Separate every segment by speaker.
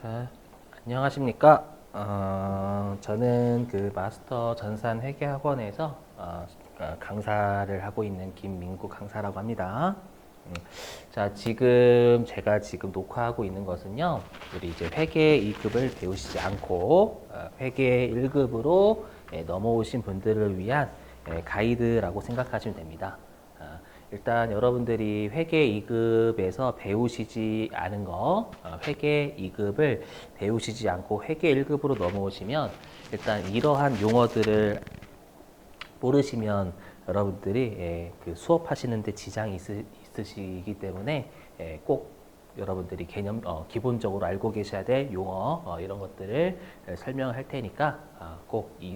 Speaker 1: 자, 안녕하십니까? 저는 그 마스터 전산 회계학원에서 강사를 하고 있는 김민구 강사라고 합니다. 자, 제가 지금 녹화하고 있는 것은요, 우리 이제 회계 2급을 배우시지 않고 회계 1급으로 넘어오신 분들을 위한 가이드라고 생각하시면 됩니다. 일단 여러분들이 회계 2급에서 배우시지 않은 거, 회계 2급을 배우시지 않고 회계 1급으로 넘어오시면 일단 이러한 용어들을 모르시면 여러분들이 그 수업하시는데 지장이 있으시기 때문에 꼭 여러분들이 기본적으로 알고 계셔야 될 용어 이런 것들을 설명을 할 테니까 꼭 이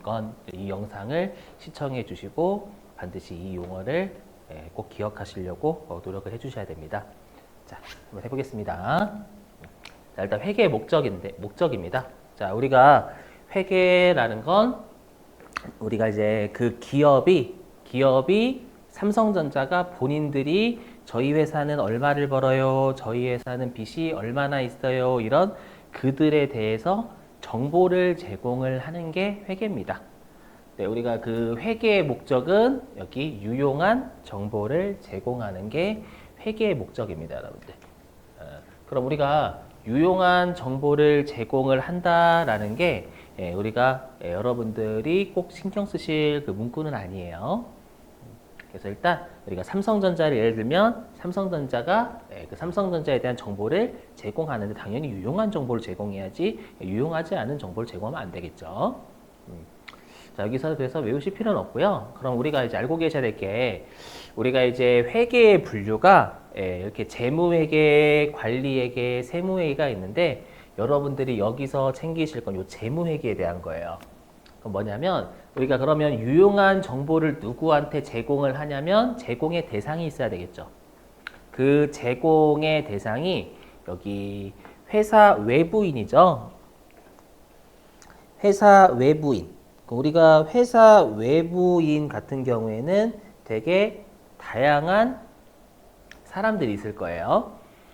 Speaker 1: 영상을 시청해 주시고 반드시 이 용어를 꼭 기억하시려고 노력을 해주셔야 됩니다. 자, 한번 해보겠습니다. 자, 일단 회계의 목적입니다. 자, 우리가 회계라는 건 우리가 이제 그 기업이 삼성전자가 본인들이 저희 회사는 얼마를 벌어요, 저희 회사는 빚이 얼마나 있어요, 이런 그들에 대해서 정보를 제공을 하는 게 회계입니다. 네, 우리가 그 회계의 목적은 여기 유용한 정보를 제공하는 게 회계의 목적입니다, 여러분들. 그럼 우리가 유용한 정보를 제공을 한다라는 게 우리가 여러분들이 꼭 신경 쓰실 그 문구는 아니에요. 그래서 일단 우리가 삼성전자를 예를 들면 삼성전자가 그 삼성전자에 대한 정보를 제공하는데 당연히 유용한 정보를 제공해야지 유용하지 않은 정보를 제공하면 안 되겠죠. 자, 여기서 그래서 외우실 필요는 없고요. 그럼 우리가 이제 알고 계셔야 될 게 우리가 이제 회계의 분류가 이렇게 재무회계, 관리회계, 세무회계가 있는데 여러분들이 여기서 챙기실 건 요 재무회계에 대한 거예요. 그럼 뭐냐면 우리가 그러면 유용한 정보를 누구한테 제공을 하냐면 제공의 대상이 있어야 되겠죠. 그 제공의 대상이 여기 회사 외부인이죠. 회사 외부인. 우리가 회사 외부인 같은 경우에는 되게 다양한 사람들이 있을 거예요.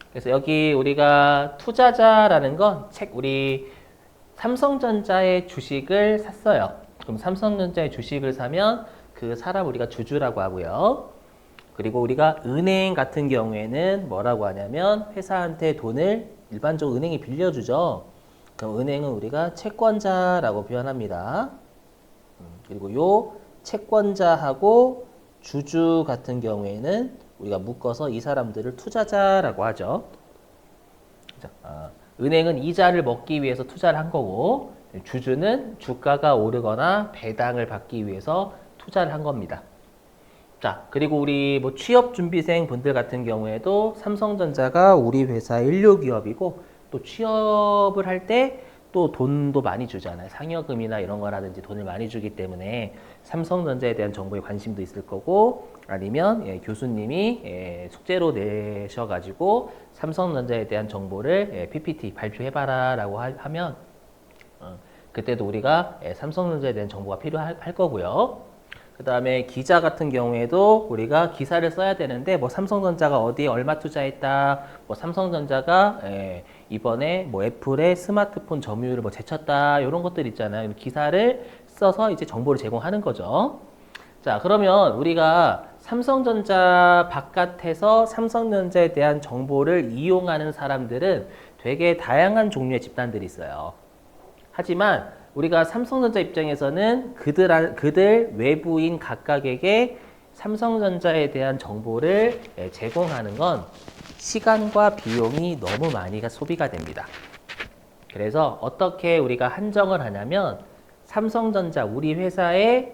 Speaker 1: 그래서 여기 우리가 투자자라는 건 우리 삼성전자의 주식을 샀어요. 그럼 삼성전자의 주식을 사면 그 사람 우리가 주주라고 하고요. 그리고 우리가 은행 같은 경우에는 뭐라고 하냐면 회사한테 돈을 일반적으로 은행이 빌려주죠. 그럼 은행은 우리가 채권자라고 표현합니다. 그리고 요 채권자하고 주주 같은 경우에는 우리가 묶어서 이 사람들을 투자자라고 하죠. 은행은 이자를 먹기 위해서 투자를 한 거고 주주는 주가가 오르거나 배당을 받기 위해서 투자를 한 겁니다. 자, 그리고 우리 뭐 취업준비생 분들 같은 경우에도 삼성전자가 우리 회사 1류 기업이고 또 취업을 할 때 또 돈도 많이 주잖아요. 상여금이나 이런 거라든지 돈을 많이 주기 때문에 삼성전자에 대한 정보에 관심도 있을 거고 아니면 교수님이 숙제로 내셔가지고 삼성전자에 대한 정보를 PPT 발표해봐라 라고 하면 그때도 우리가 삼성전자에 대한 정보가 필요할 거고요. 그 다음에 기자 같은 경우에도 우리가 기사를 써야 되는데 뭐 삼성전자가 어디에 얼마 투자했다, 뭐 삼성전자가 이번에 뭐 애플의 스마트폰 점유율을 뭐 제쳤다 이런 것들 있잖아요. 기사를 써서 이제 정보를 제공하는 거죠. 자, 그러면 우리가 삼성전자 바깥에서 삼성전자에 대한 정보를 이용하는 사람들은 되게 다양한 종류의 집단들이 있어요. 하지만 우리가 삼성전자 입장에서는 그들 외부인 각각에게 삼성전자에 대한 정보를 제공하는 건 시간과 비용이 너무 많이 소비가 됩니다. 그래서 어떻게 우리가 한정을 하냐면 삼성전자 우리 회사에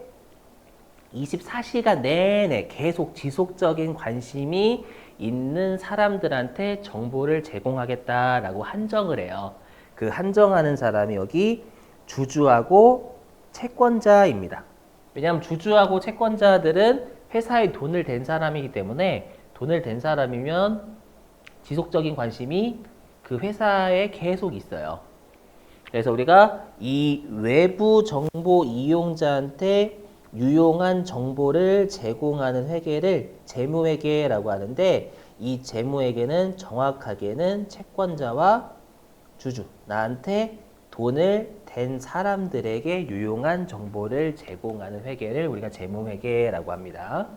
Speaker 1: 24시간 내내 계속 지속적인 관심이 있는 사람들한테 정보를 제공하겠다라고 한정을 해요. 그 한정하는 사람이 여기 주주하고 채권자입니다. 왜냐하면 주주하고 채권자들은 회사에 돈을 댄 사람이기 때문에 돈을 댄 사람이면 지속적인 관심이 그 회사에 계속 있어요. 그래서 우리가 이 외부 정보 이용자한테 유용한 정보를 제공하는 회계를 재무회계라고 하는데 이 재무회계는 정확하게는 채권자와 주주, 나한테 돈을 댄 사람들에게 유용한 정보를 제공하는 회계를 우리가 재무회계라고 합니다.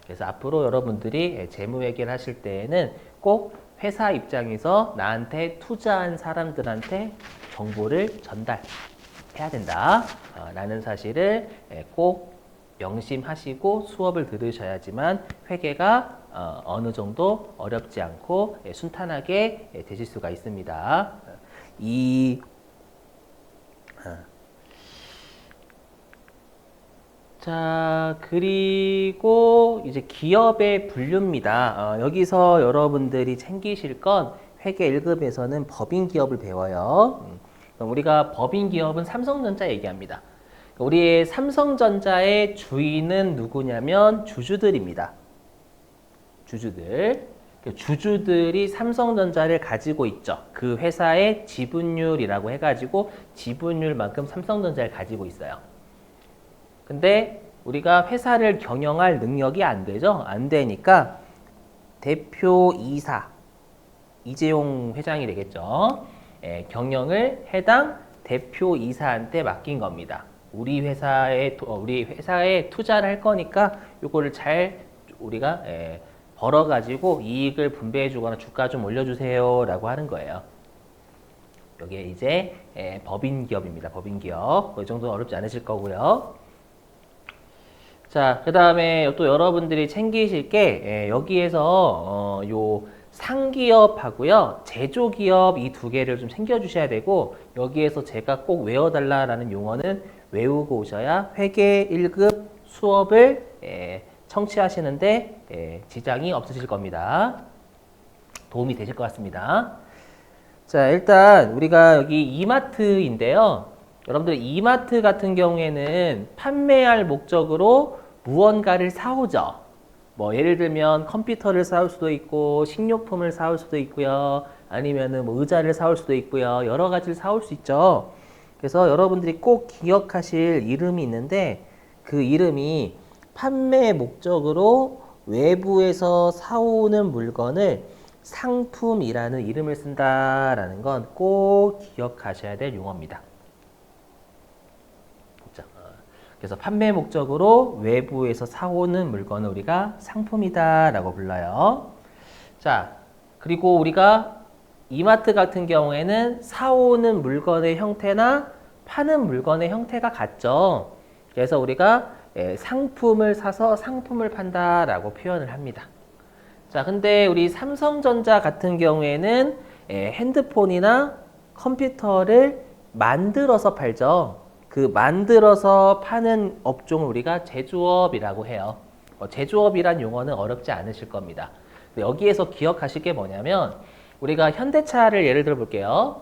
Speaker 1: 그래서 앞으로 여러분들이 재무회계를 하실 때에는 꼭 회사 입장에서 나한테 투자한 사람들한테 정보를 전달해야 된다 라는 사실을 꼭 명심하시고 수업을 들으셔야지만 회계가 어느 정도 어렵지 않고 순탄하게 되실 수가 있습니다. 자, 그리고 이제 기업의 분류입니다. 여기서 여러분들이 챙기실 건 회계 1급에서는 법인 기업을 배워요. 그럼 우리가 법인 기업은 삼성전자 얘기합니다. 우리의 삼성전자의 주인은 누구냐면 주주들입니다. 주주들. 주주들이 삼성전자를 가지고 있죠. 그 회사의 지분율이라고 해가지고 지분율만큼 삼성전자를 가지고 있어요. 근데 우리가 회사를 경영할 능력이 안 되죠. 안 되니까 대표이사 이재용 회장이 되겠죠. 경영을 해당 대표이사한테 맡긴 겁니다. 우리 회사에 투자를 할 거니까 요거를 잘 우리가 벌어가지고 이익을 분배해주거나 주가 좀 올려주세요라고 하는 거예요. 여기에 이제 법인 기업입니다. 법인 기업. 이 정도는 어렵지 않으실 거고요. 자, 그 다음에 또 여러분들이 챙기실 게 여기에서 요 상기업하고요 제조기업 이 두 개를 좀 챙겨주셔야 되고 여기에서 제가 꼭 외워달라라는 용어는 외우고 오셔야 회계 1급 수업을 청취하시는데 지장이 없으실 겁니다. 도움이 되실 것 같습니다. 자, 일단 우리가 여기 이마트인데요. 여러분들 이마트 같은 경우에는 판매할 목적으로 무언가를 사오죠. 뭐 예를 들면 컴퓨터를 사올 수도 있고 식료품을 사올 수도 있고요. 아니면은 뭐 의자를 사올 수도 있고요. 여러 가지를 사올 수 있죠. 그래서 여러분들이 꼭 기억하실 이름이 있는데 그 이름이 판매 목적으로 외부에서 사오는 물건을 상품이라는 이름을 쓴다라는 건 꼭 기억하셔야 될 용어입니다. 그래서 판매 목적으로 외부에서 사오는 물건을 우리가 상품이다라고 불러요. 자, 그리고 우리가 이마트 같은 경우에는 사오는 물건의 형태나 파는 물건의 형태가 같죠. 그래서 우리가 상품을 사서 상품을 판다라고 표현을 합니다. 자, 근데 우리 삼성전자 같은 경우에는 핸드폰이나 컴퓨터를 만들어서 팔죠. 그 만들어서 파는 업종을 우리가 제조업이라고 해요. 제조업이란 용어는 어렵지 않으실 겁니다. 여기에서 기억하실 게 뭐냐면 우리가 현대차를 예를 들어 볼게요.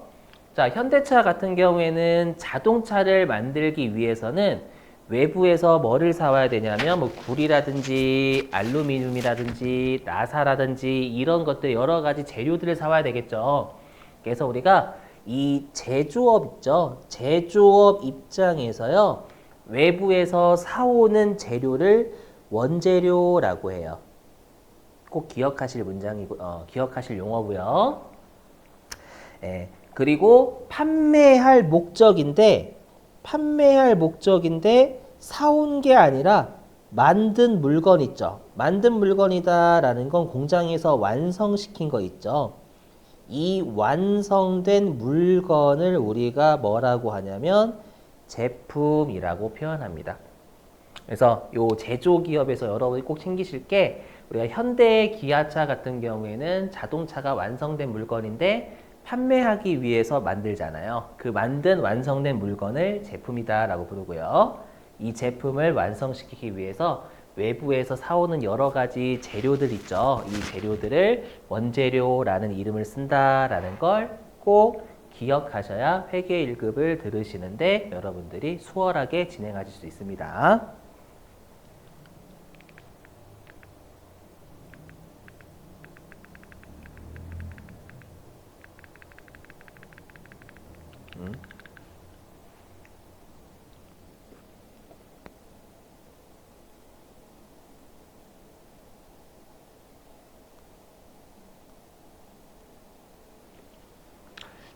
Speaker 1: 자, 현대차 같은 경우에는 자동차를 만들기 위해서는 외부에서 뭐를 사와야 되냐면 뭐 굴이라든지 알루미늄이라든지 나사라든지 이런 것들 여러 가지 재료들을 사와야 되겠죠. 그래서 우리가 이 제조업 있죠. 제조업 입장에서요. 외부에서 사오는 재료를 원재료라고 해요. 꼭 기억하실 문장이고 기억하실 용어고요. 그리고 판매할 목적인데 사온 게 아니라 만든 물건 있죠. 만든 물건이다라는 건 공장에서 완성시킨 거 있죠. 이 완성된 물건을 우리가 뭐라고 하냐면 제품이라고 표현합니다. 그래서 요 제조기업에서 여러분이 꼭 챙기실 게 우리가 현대 기아차 같은 경우에는 자동차가 완성된 물건인데 판매하기 위해서 만들잖아요. 그 만든 완성된 물건을 제품이다라고 부르고요. 이 제품을 완성시키기 위해서 외부에서 사오는 여러 가지 재료들 있죠. 이 재료들을 원재료라는 이름을 쓴다라는 걸 꼭 기억하셔야 회계 1급을 들으시는데 여러분들이 수월하게 진행하실 수 있습니다.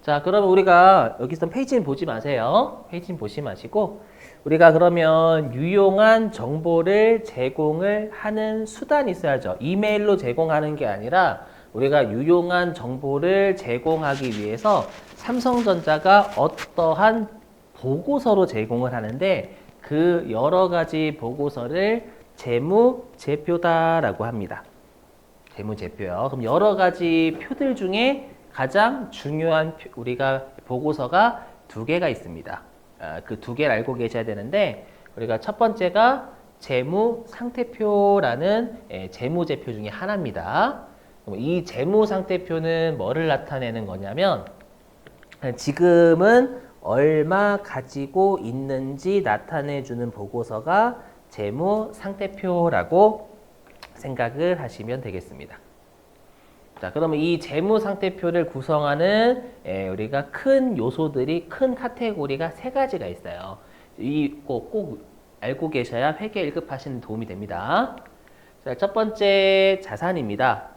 Speaker 1: 자, 그러면 우리가 여기서 페이지는 보지 마세요. 페이지는 보지 마시고 우리가 그러면 유용한 정보를 제공을 하는 수단이 있어야죠. 이메일로 제공하는 게 아니라 우리가 유용한 정보를 제공하기 위해서 삼성전자가 어떠한 보고서로 제공을 하는데 그 여러 가지 보고서를 재무제표다라고 합니다. 재무제표요. 그럼 여러 가지 표들 중에 가장 중요한 우리가 보고서가 두 개가 있습니다. 그 두 개를 알고 계셔야 되는데 우리가 첫 번째가 재무상태표라는 재무제표 중에 하나입니다. 이 재무상태표는 뭐를 나타내는 거냐면 지금은 얼마 가지고 있는지 나타내주는 보고서가 재무상태표라고 생각을 하시면 되겠습니다. 자, 그러면 이 재무상태표를 구성하는 우리가 큰 요소들이 큰 카테고리가 세 가지가 있어요. 꼭 알고 계셔야 회계 1급 하시는 데 도움이 됩니다. 자, 첫 번째 자산입니다.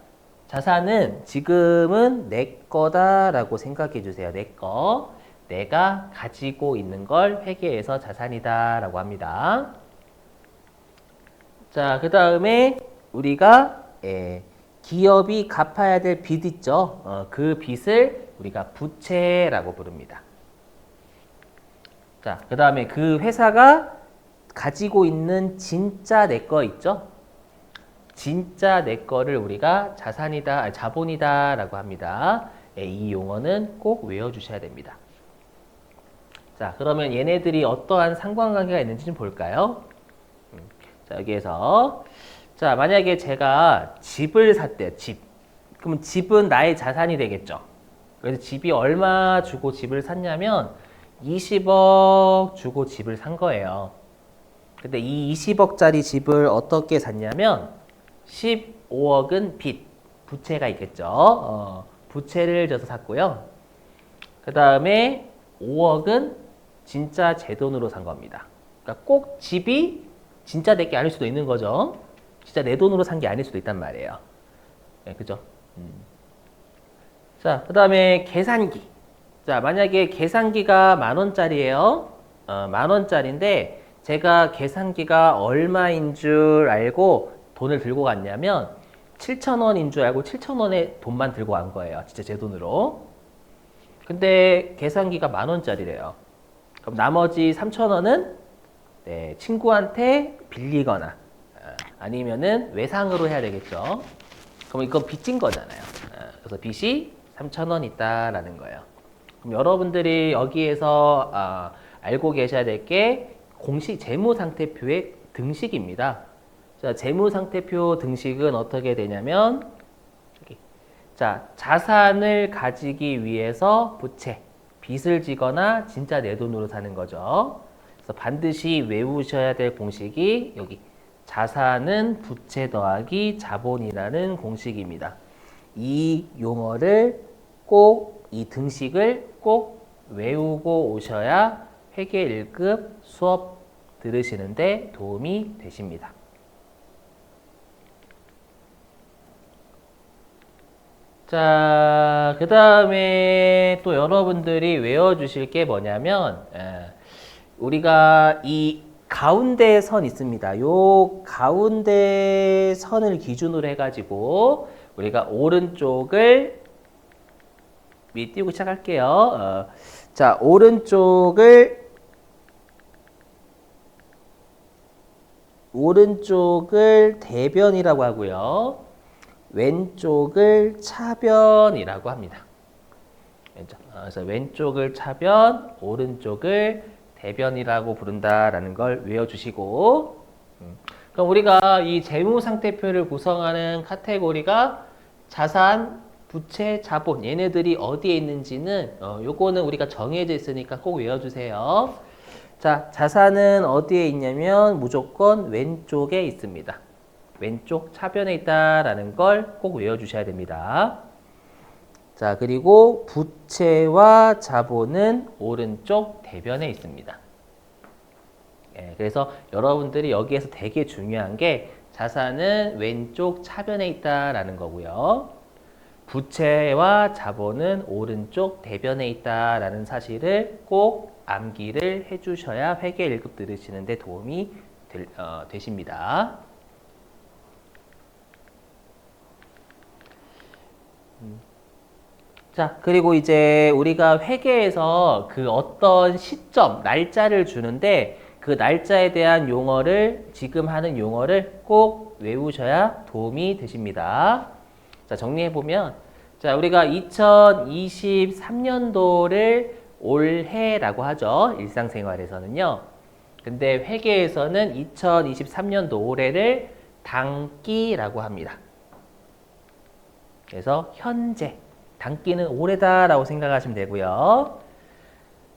Speaker 1: 자산은 지금은 내 거다라고 생각해 주세요. 내 거. 내가 가지고 있는 걸 회계에서 자산이다라고 합니다. 자, 그 다음에 우리가 기업이 갚아야 될 빚 있죠. 그 빚을 우리가 부채라고 부릅니다. 자, 그 다음에 그 회사가 가지고 있는 진짜 내 거 있죠. 진짜 내 거를 우리가 자산이다, 자본이다라고 합니다. 이 용어는 꼭 외워주셔야 됩니다. 자, 그러면 얘네들이 어떠한 상관관계가 있는지 좀 볼까요? 자, 여기에서 자, 만약에 제가 집을 샀대요. 집. 그럼 집은 나의 자산이 되겠죠. 그래서 집이 얼마 주고 집을 샀냐면 20억 주고 집을 산 거예요. 근데 이 20억짜리 집을 어떻게 샀냐면 15억은 빚, 부채가 있겠죠. 부채를 져서 샀고요. 그 다음에 5억은 진짜 제 돈으로 산 겁니다. 그러니까 꼭 집이 진짜 내 게 아닐 수도 있는 거죠. 진짜 내 돈으로 산 게 아닐 수도 있단 말이에요. 네, 그죠? 자, 그 다음에 계산기. 자, 만약에 계산기가 10,000원짜리예요. 10,000원짜리인데 제가 계산기가 얼마인 줄 알고 돈을 들고 갔냐면 7,000원인 줄 알고 7,000원의 돈만 들고 간 거예요. 진짜 제 돈으로. 근데 계산기가 10,000원짜리래요. 그럼 나머지 3,000원은 네, 친구한테 빌리거나 아니면은 외상으로 해야 되겠죠. 그럼 이건 빚진 거잖아요. 그래서 빚이 3,000원 있다라는 거예요. 그럼 여러분들이 여기에서 알고 계셔야 될 게 공식 재무상태표의 등식입니다. 자, 재무상태표 등식은 어떻게 되냐면 자, 자산을 가지기 위해서 부채, 빚을 지거나 진짜 내 돈으로 사는 거죠. 그래서 반드시 외우셔야 될 공식이 여기 자산은 부채 더하기 자본이라는 공식입니다. 이 용어를 꼭, 이 등식을 꼭 외우고 오셔야 회계 1급 수업 들으시는데 도움이 되십니다. 자, 그 다음에 또 여러분들이 외워주실 게 뭐냐면, 우리가 이 가운데 선 있습니다. 요 가운데 선을 기준으로 해가지고, 우리가 오른쪽을, 띄우고 시작할게요. 자, 오른쪽을 대변이라고 하고요. 왼쪽을 차변이라고 합니다. 그래서 왼쪽을 차변, 오른쪽을 대변이라고 부른다라는 걸 외워주시고, 그럼 우리가 이 재무상태표를 구성하는 카테고리가 자산, 부채, 자본 얘네들이 어디에 있는지는 요거는 우리가 정해져 있으니까 꼭 외워주세요. 자, 자산은 어디에 있냐면 무조건 왼쪽에 있습니다. 왼쪽 차변에 있다라는 걸 꼭 외워주셔야 됩니다. 자, 그리고 부채와 자본은 오른쪽 대변에 있습니다. 그래서 여러분들이 여기에서 되게 중요한 게 자산은 왼쪽 차변에 있다라는 거고요. 부채와 자본은 오른쪽 대변에 있다라는 사실을 꼭 암기를 해주셔야 회계 1급 들으시는 데 도움이 되십니다. 자, 그리고 이제 우리가 회계에서 그 어떤 시점, 날짜를 주는데 그 날짜에 대한 용어를, 지금 하는 용어를 꼭 외우셔야 도움이 되십니다. 자, 정리해보면, 자, 우리가 2023년도를 올해라고 하죠. 일상생활에서는요. 근데 회계에서는 2023년도 올해를 당기라고 합니다. 그래서 현재, 당기는 올해다라고 생각하시면 되고요.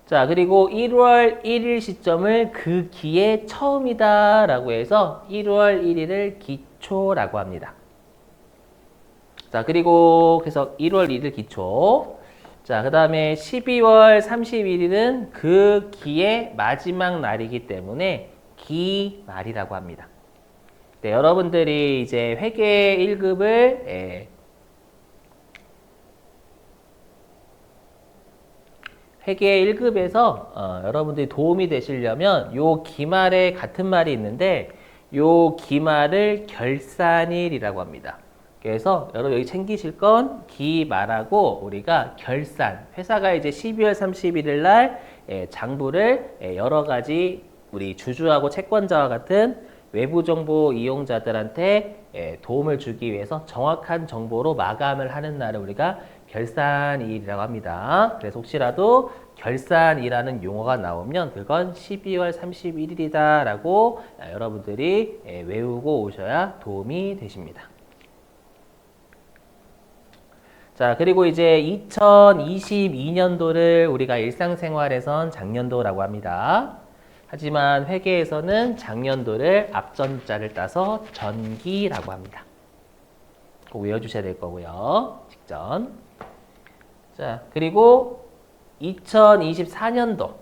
Speaker 1: 자, 그리고 1월 1일 시점을 그 기의 처음이다라고 해서 1월 1일을 기초라고 합니다. 자, 그리고 그래서 1월 1일 기초. 자, 그 다음에 12월 31일은 그 기의 마지막 날이기 때문에 기말이라고 합니다. 네, 여러분들이 이제 회계 1급을 회계 1급에서 여러분들이 도움이 되시려면 요 기말에 같은 말이 있는데 요 기말을 결산일이라고 합니다. 그래서 여러분 여기 챙기실 건 기말하고 우리가 결산, 회사가 이제 12월 31일 날 장부를 여러 가지 우리 주주하고 채권자와 같은 외부 정보 이용자들한테 도움을 주기 위해서 정확한 정보로 마감을 하는 날을 우리가 결산일이라고 합니다. 그래서 혹시라도 결산이라는 용어가 나오면 그건 12월 31일이다 라고 여러분들이 외우고 오셔야 도움이 되십니다. 자, 그리고 이제 2022년도를 우리가 일상생활에선 작년도라고 합니다. 하지만 회계에서는 작년도를 앞전자를 따서 전기라고 합니다. 꼭 외워주셔야 될 거고요. 직전. 자, 그리고 2024년도,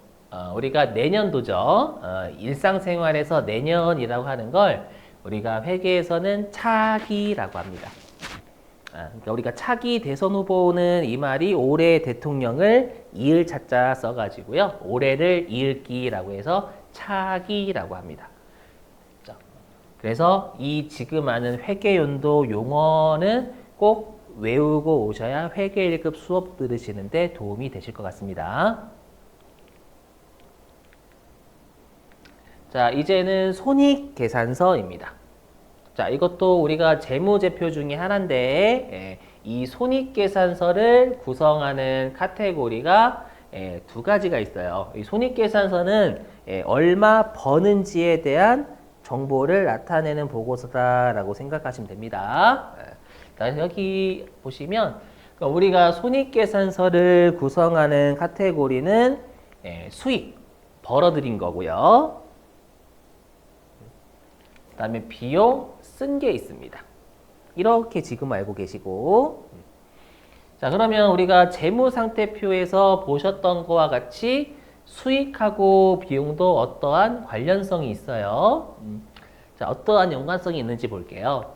Speaker 1: 우리가 내년도죠. 일상생활에서 내년이라고 하는 걸 우리가 회계에서는 차기라고 합니다. 그러니까 우리가 차기 대선 후보는 이 말이 올해 대통령을 이을 차자 써가지고요. 올해를 이을기라고 해서 차기라고 합니다. 그래서 이 지금 하는 회계연도 용어는 꼭 외우고 오셔야 회계 1급 수업 들으시는데 도움이 되실 것 같습니다. 자, 이제는 손익계산서입니다. 자, 이것도 우리가 재무제표 중에 하나인데 이 손익계산서를 구성하는 카테고리가 두 가지가 있어요. 이 손익계산서는 얼마 버는지에 대한 정보를 나타내는 보고서다라고 생각하시면 됩니다. 여기 보시면 우리가 손익계산서를 구성하는 카테고리는 수익, 벌어들인 거고요. 그 다음에 비용, 쓴 게 있습니다. 이렇게 지금 알고 계시고, 자, 그러면 우리가 재무상태표에서 보셨던 것과 같이 수익하고 비용도 어떠한 관련성이 있어요. 자, 어떠한 연관성이 있는지 볼게요.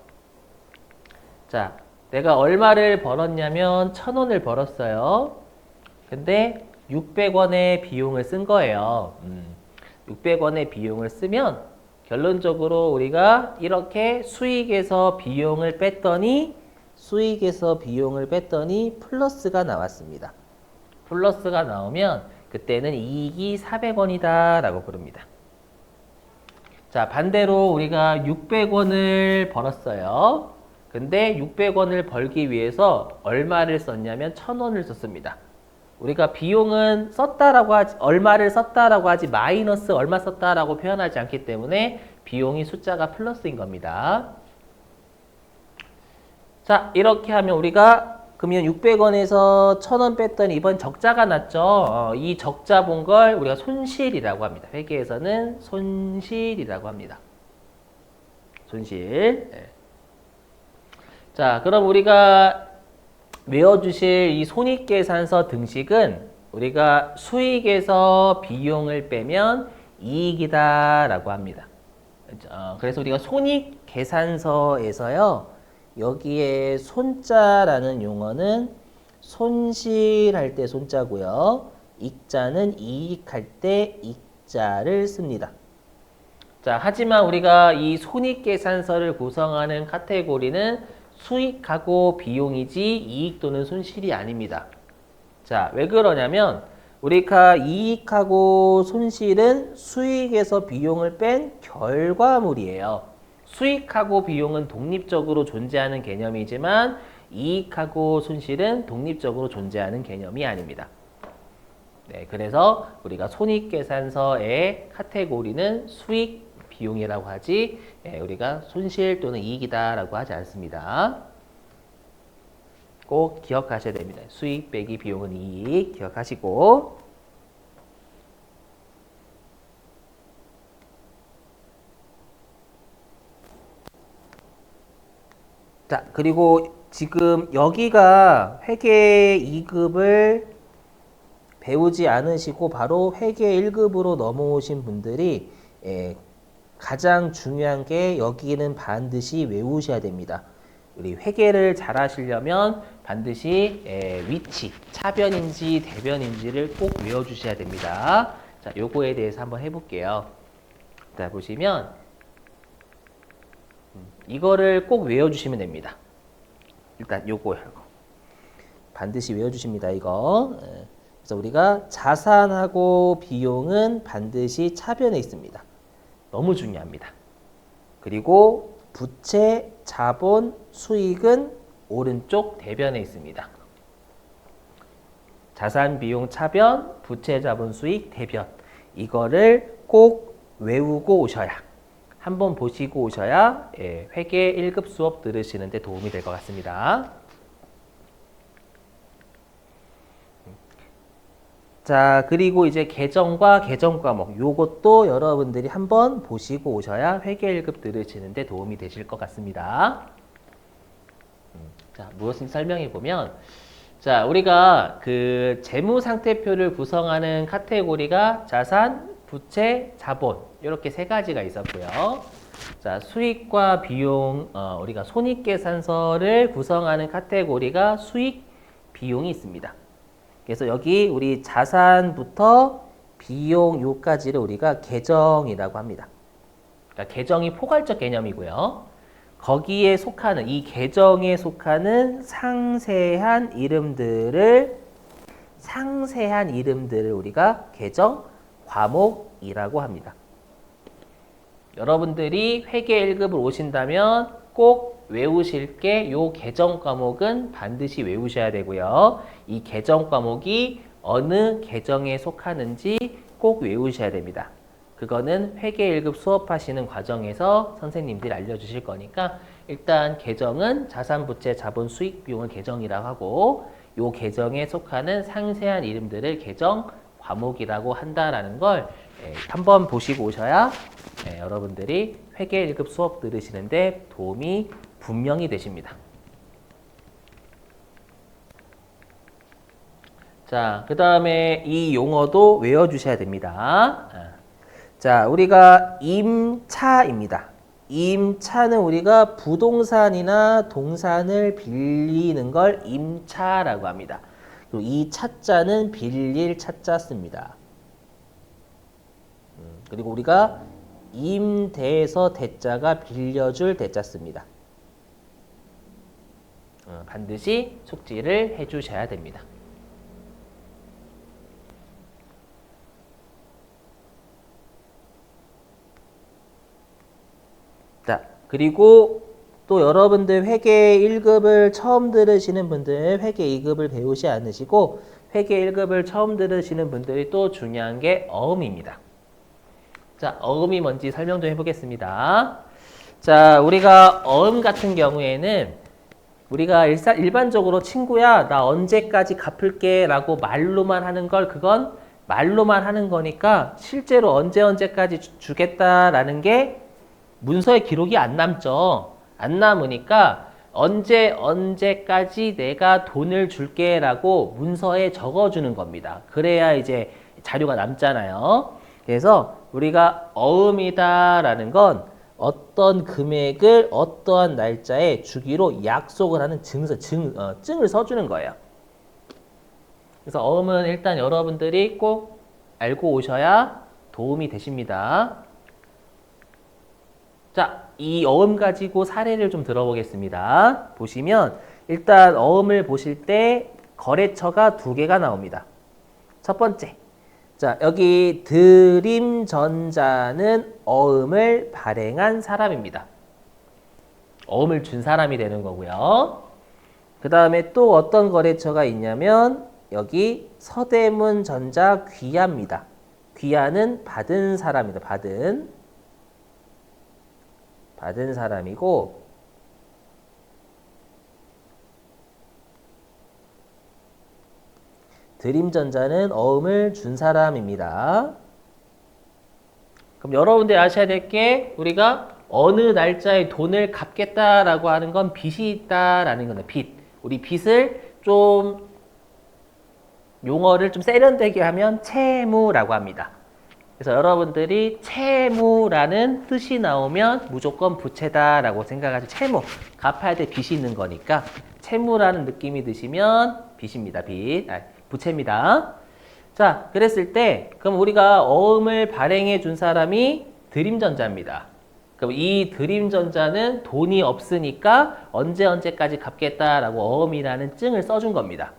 Speaker 1: 자, 내가 얼마를 벌었냐면 1,000원을 벌었어요. 근데 600원의 비용을 쓴 거예요. 600원의 비용을 쓰면 결론적으로 우리가 이렇게 수익에서 비용을 뺐더니 플러스가 나왔습니다. 플러스가 나오면 그때는 이익이 400원이다 라고 부릅니다. 자, 반대로 우리가 600원을 벌었어요. 근데 600원을 벌기 위해서 얼마를 썼냐면 1,000원을 썼습니다. 우리가 비용은 썼다라고 하지, 얼마를 썼다라고 하지 마이너스 얼마 썼다라고 표현하지 않기 때문에 비용이 숫자가 플러스인 겁니다. 자, 이렇게 하면 우리가 그러면 600원에서 1,000원 뺐더니 이번 적자가 났죠. 이 적자 본 걸 우리가 손실이라고 합니다. 회계에서는 손실이라고 합니다. 손실. 네. 자, 그럼 우리가 외워주실 이 손익계산서 등식은 우리가 수익에서 비용을 빼면 이익이다 라고 합니다. 그래서 우리가 손익계산서에서요, 여기에 손자라는 용어는 손실할 때 손자고요. 익자는 이익할 때 익자를 씁니다. 자, 하지만 우리가 이 손익계산서를 구성하는 카테고리는 수익하고 비용이지 이익 또는 손실이 아닙니다. 자, 왜 그러냐면 우리가 이익하고 손실은 수익에서 비용을 뺀 결과물이에요. 수익하고 비용은 독립적으로 존재하는 개념이지만 이익하고 손실은 독립적으로 존재하는 개념이 아닙니다. 네, 그래서 우리가 손익계산서의 카테고리는 수익, 비용이라고 하지 우리가 손실 또는 이익이다라고 하지 않습니다. 꼭 기억하셔야 됩니다. 수익 빼기 비용은 이익 기억하시고 자, 그리고 지금 여기가 회계 2급을 배우지 않으시고 바로 회계 1급으로 넘어오신 분들이 가장 중요한 게 여기는 반드시 외우셔야 됩니다. 우리 회계를 잘 하시려면 반드시 위치, 차변인지 대변인지를 꼭 외워주셔야 됩니다. 자, 요거에 대해서 한번 해볼게요. 자, 보시면 이거를 꼭 외워주시면 됩니다. 일단 요거요. 반드시 외워주십니다. 이거. 그래서 우리가 자산하고 비용은 반드시 차변에 있습니다. 너무 중요합니다. 그리고 부채, 자본, 수익은 오른쪽 대변에 있습니다. 자산, 비용, 차변, 부채, 자본, 수익, 대변. 이거를 꼭 외우고 오셔야, 한번 보시고 오셔야 회계 1급 수업 들으시는 데 도움이 될 것 같습니다. 자, 그리고 이제 계정과 계정 과목 요것도 여러분들이 한번 보시고 오셔야 회계 1급 들으시는데 도움이 되실 것 같습니다. 자, 무엇을 설명해 보면 자, 우리가 그 재무 상태표를 구성하는 카테고리가 자산, 부채, 자본 이렇게 세 가지가 있었고요. 자, 수익과 비용 우리가 손익계산서를 구성하는 카테고리가 수익, 비용이 있습니다. 그래서 여기 우리 자산부터 비용 요까지를 우리가 계정이라고 합니다. 그러니까 계정이 포괄적 개념이고요. 거기에 속하는 이 계정에 속하는 상세한 이름들을 우리가 계정 과목이라고 합니다. 여러분들이 회계 1급을 오신다면 꼭 외우실 게 요 계정 과목은 반드시 외우셔야 되고요. 이 계정 과목이 어느 계정에 속하는지 꼭 외우셔야 됩니다. 그거는 회계 1급 수업하시는 과정에서 선생님들이 알려주실 거니까 일단 계정은 자산, 부채, 자본, 수익, 비용을 계정이라고 하고 요 계정에 속하는 상세한 이름들을 계정 과목이라고 한다라는 걸 한번 보시고 오셔야 여러분들이 회계 1급 수업 들으시는데 도움이 분명히 되십니다. 자, 그 다음에 이 용어도 외워주셔야 됩니다. 자, 우리가 임차입니다. 임차는 우리가 부동산이나 동산을 빌리는 걸 임차라고 합니다. 그리고 이 차자는 빌릴 차자 씁니다. 그리고 우리가 임대에서 대자가 빌려줄 대자 씁니다. 반드시 숙지를 해주셔야 됩니다. 자, 그리고 또 여러분들 회계 1급을 처음 들으시는 분들 회계 2급을 배우지 않으시고 회계 1급을 처음 들으시는 분들이 또 중요한 게 어음입니다. 자, 어음이 뭔지 설명 좀 해보겠습니다. 자, 우리가 어음 같은 경우에는 우리가 일반적으로 친구야 나 언제까지 갚을게 라고 말로만 하는 걸 그건 말로만 하는 거니까 실제로 언제까지 주겠다라는 게 문서에 기록이 안 남죠. 안 남으니까 언제까지 내가 돈을 줄게 라고 문서에 적어주는 겁니다. 그래야 이제 자료가 남잖아요. 그래서 우리가 어음이다 라는 건 어떤 금액을 어떠한 날짜에 주기로 약속을 하는 증을 써주는 거예요. 그래서 어음은 일단 여러분들이 꼭 알고 오셔야 도움이 되십니다. 자, 이 어음 가지고 사례를 좀 들어보겠습니다. 보시면 일단 어음을 보실 때 거래처가 두 개가 나옵니다. 첫 번째, 자 여기 드림전자는 어음을 발행한 사람입니다. 어음을 준 사람이 되는 거고요. 그 다음에 또 어떤 거래처가 있냐면 여기 서대문전자 귀하입니다. 귀하는 받은 사람입니다. 받은 사람이고, 드림전자는 어음을 준 사람입니다. 그럼 여러분들 아셔야 될 게 우리가 어느 날짜에 돈을 갚겠다라고 하는 건 빚이 있다라는 거네. 빚. 우리 빚을 좀 용어를 좀 세련되게 하면 채무라고 합니다. 그래서 여러분들이 채무라는 뜻이 나오면 무조건 부채다라고 생각하죠. 채무. 갚아야 될 빚이 있는 거니까 채무라는 느낌이 드시면 빚입니다. 부채입니다. 자, 그랬을 때 그럼 우리가 어음을 발행해 준 사람이 드림전자입니다. 그럼 이 드림전자는 돈이 없으니까 언제까지 갚겠다라고 어음이라는 증을 써준 겁니다.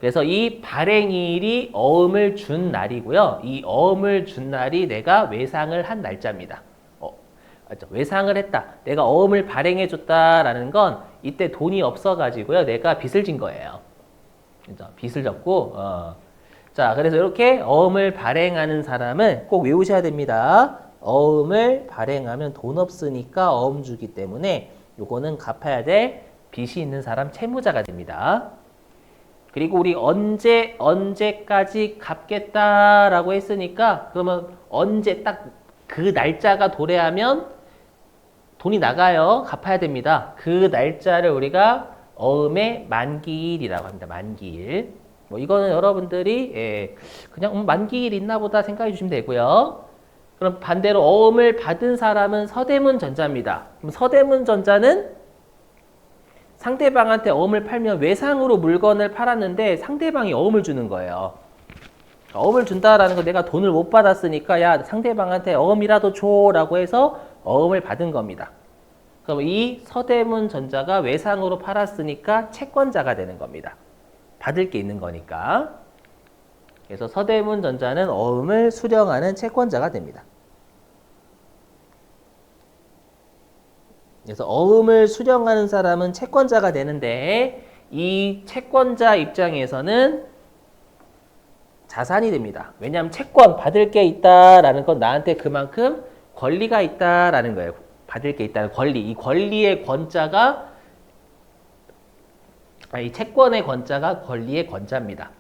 Speaker 1: 그래서 이 발행일이 어음을 준 날이고요. 이 어음을 준 날이 내가 외상을 한 날짜입니다. 외상을 했다. 내가 어음을 발행해 줬다라는 건 이때 돈이 없어가지고요. 내가 빚을 진 거예요. 그죠? 빚을 졌고, 자, 그래서 이렇게 어음을 발행하는 사람은 꼭 외우셔야 됩니다. 어음을 발행하면 돈 없으니까 어음 주기 때문에 요거는 갚아야 될 빚이 있는 사람 채무자가 됩니다. 그리고 우리 언제까지 갚겠다라고 했으니까 그러면 언제 딱 그 날짜가 도래하면 돈이 나가요. 갚아야 됩니다. 그 날짜를 우리가 어음의 만기일이라고 합니다. 만기일. 뭐 이거는 여러분들이 그냥 만기일 있나 보다 생각해 주시면 되고요. 그럼 반대로 어음을 받은 사람은 서대문전자입니다. 그럼 서대문전자는 상대방한테 어음을 팔면 외상으로 물건을 팔았는데 상대방이 어음을 주는 거예요. 어음을 준다라는 건 내가 돈을 못 받았으니까 야 상대방한테 어음이라도 줘라고 해서 어음을 받은 겁니다. 그럼 이 서대문전자가 외상으로 팔았으니까 채권자가 되는 겁니다. 받을 게 있는 거니까. 그래서 서대문전자는 어음을 수령하는 채권자가 됩니다. 그래서 어음을 수령하는 사람은 채권자가 되는데 이 채권자 입장에서는 자산이 됩니다. 왜냐하면 채권 받을 게 있다라는 건 나한테 그만큼 권리가 있다라는 거예요. 받을 게 있다는 권리. 이 권리의 권자가 이 채권의 권자가 권리의 권자입니다.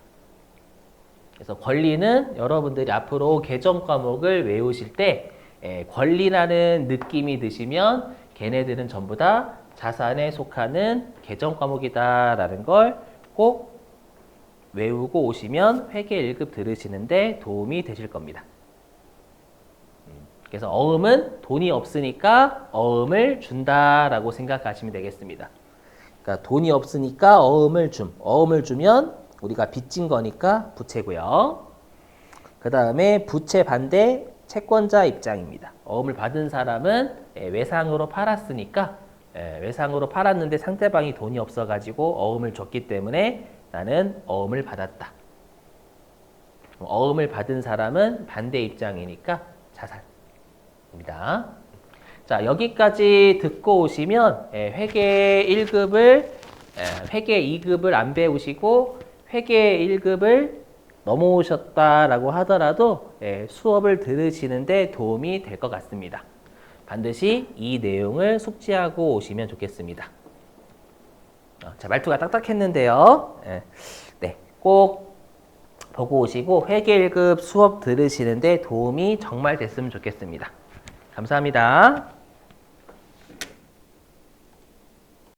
Speaker 1: 그래서 권리는 여러분들이 앞으로 개정 과목을 외우실 때 권리라는 느낌이 드시면 걔네들은 전부 다 자산에 속하는 개정 과목이다라는 걸 꼭 외우고 오시면 회계 1급 들으시는데 도움이 되실 겁니다. 그래서 어음은 돈이 없으니까 어음을 준다라고 생각하시면 되겠습니다. 그러니까 돈이 없으니까 어음을 주면 우리가 빚진 거니까 부채고요. 그 다음에 부채 반대 채권자 입장입니다. 어음을 받은 사람은 외상으로 팔았으니까 외상으로 팔았는데 상대방이 돈이 없어가지고 어음을 줬기 때문에 나는 어음을 받았다. 어음을 받은 사람은 반대 입장이니까 자산입니다. 자, 여기까지 듣고 오시면 회계 1급을 회계 2급을 안 배우시고 회계 1급을 넘어오셨다라고 하더라도 수업을 들으시는데 도움이 될 것 같습니다. 반드시 이 내용을 숙지하고 오시면 좋겠습니다. 자, 말투가 딱딱했는데요. 네, 꼭 보고 오시고 회계 1급 수업 들으시는데 도움이 정말 됐으면 좋겠습니다. 감사합니다.